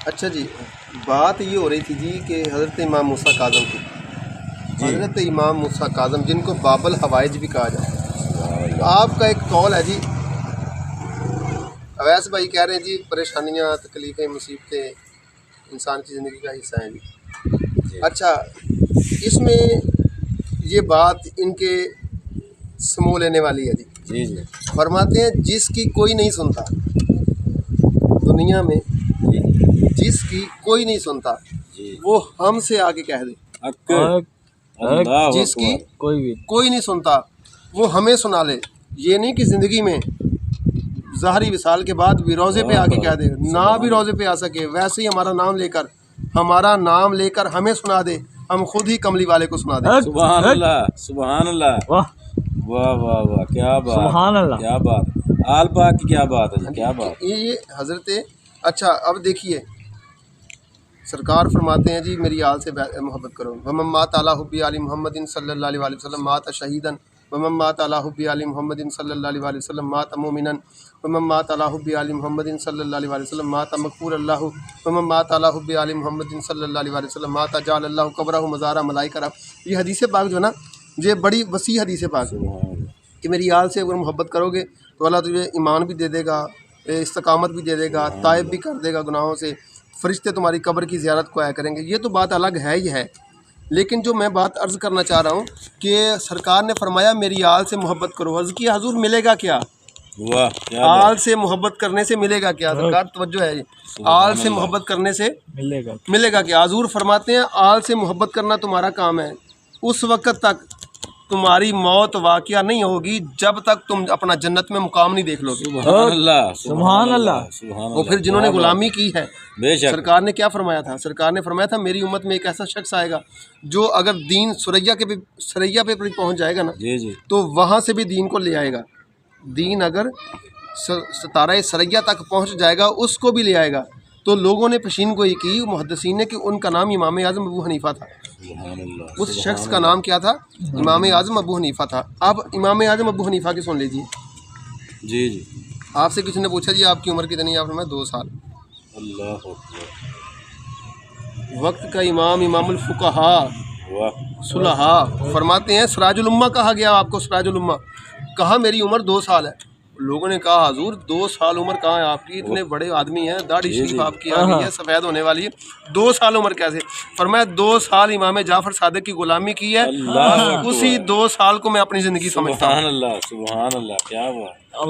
اچھا جی، بات یہ ہو رہی تھی جی کہ حضرت امام موسیٰ کاظم کی، حضرت امام موسیٰ کاظم جن کو باب الحوائج بھی کہا جاتا ہے، آپ کا ایک قول ہے جی، اویس بھائی کہہ رہے ہیں جی پریشانیاں تکلیفیں مصیبتیں انسان کی زندگی کا حصہ ہیں جی۔ اچھا، اس میں یہ بات ان کے سمو لینے والی ہے جی، فرماتے ہیں جس کی کوئی نہیں سنتا دنیا میں، جس کی کوئی نہیں سنتا وہ ہم سے آگے کہہ دے، جس کی کوئی نہیں سنتا وہ ہمیں سنا لے۔ یہ نہیں کہ زندگی میں ظاہری وصال کے بعد بھی روضے پہ آگے کہہ دے، نہ بھی روضے پہ آ سکے ویسے ہی ہمارا نام لے کر ہمیں سنا دے، ہم خود ہی کملی والے کو سنا دیں۔ سبحان اللہ، سبحان اللہ، واہ واہ واہ واہ، کیا بات، سبحان اللہ، کیا بات، آل پاک کی کیا بات ہے، کیا بات یہ حضرت۔ اچھا اب دیکھیے سرکار فرماتے ہیں جی میری آل سے محبت کرو، ومن مات علی حب آل محمد صلی اللہ علیہ وآلہ وسلم مات شہیدا، ومن مات علی حب آل محمد صلی اللہ علیہ وآلہ وسلم مات مومنا، ومن مات علی حب آل محمد صلی اللہ علیہ وآلہ وسلم مات مغفور اللہ، ومن مات علی حب آل محمد صلی اللہ علیہ وآلہ وسلم مات جعل اللہ قبرہ مزارہ ملائکہ۔ یہ حدیث پاک جو ہے نا، یہ بڑی وسیع حدیث پاک ہے کہ میری آل سے اگر محبت کرو گے تو اللہ تجھے ایمان بھی دے دے گا، استقامت بھی دے دے گا، تائب بھی کر دے گا گناہوں سے، فرشتے تمہاری قبر کی زیارت کو آیا کریں گے۔ یہ تو بات الگ ہے ہی ہے، لیکن جو میں بات عرض کرنا چاہ رہا ہوں کہ سرکار نے فرمایا میری آل سے محبت کرو، عرض کیا حضور ملے گا کیا؟ آل سے محبت کرنے سے ملے گا کیا؟ سرکار توجہ ہے، آل سے محبت کرنے سے ملے گا کیا؟ حضور فرماتے ہیں آل سے محبت کرنا تمہارا کام ہے، اس وقت تک تمہاری موت واقعہ نہیں ہوگی جب تک تم اپنا جنت میں مقام نہیں دیکھ لو گے۔ سبحان اللہ، سبحان اللہ۔ وہ پھر جنہوں نے غلامی کی ہے، سرکار نے کیا فرمایا تھا؟ سرکار نے فرمایا تھا میری امت میں ایک ایسا شخص آئے گا جو اگر دین سریا پہ پہنچ جائے گا نا تو وہاں سے بھی دین کو لے آئے گا، دین اگر ستارہ سریا تک پہنچ جائے گا اس کو بھی لے آئے گا۔ تو لوگوں نے پشین گوئی کی محدثین نے کہ ان کا نام امام اعظم ابو حنیفہ تھا، اس شخص کا نام کیا تھا؟ امام اعظم ابو حنیفہ تھا۔ اب امام اعظم ابو حنیفہ کی سن لیجیے جی۔ آپ سے کسی نے پوچھا جی آپ کی عمر کتنی ہے؟ آپ نے 2 سال۔ اللہ وقت کا امام الفقہاء صلحاء فرماتے ہیں سراج الامہ کہا گیا آپ کو، سراج الامہ کہا میری عمر 2 سال ہے۔ لوگوں نے کہا حضور 2 سال عمر کہاں ہے آپ کی؟ اتنے بڑے آدمی ہیں، داڑھی شریف آپ کی آ گئی ہے، سفید ہونے والی ہے، 2 سال عمر کیسے؟ فرمایا 2 سال امام جعفر صادق کی غلامی کی ہے، اسی 2 سال کو میں اپنی زندگی سمجھتا ہوں۔ سبحان اللہ، سبحان اللہ، کیا بات۔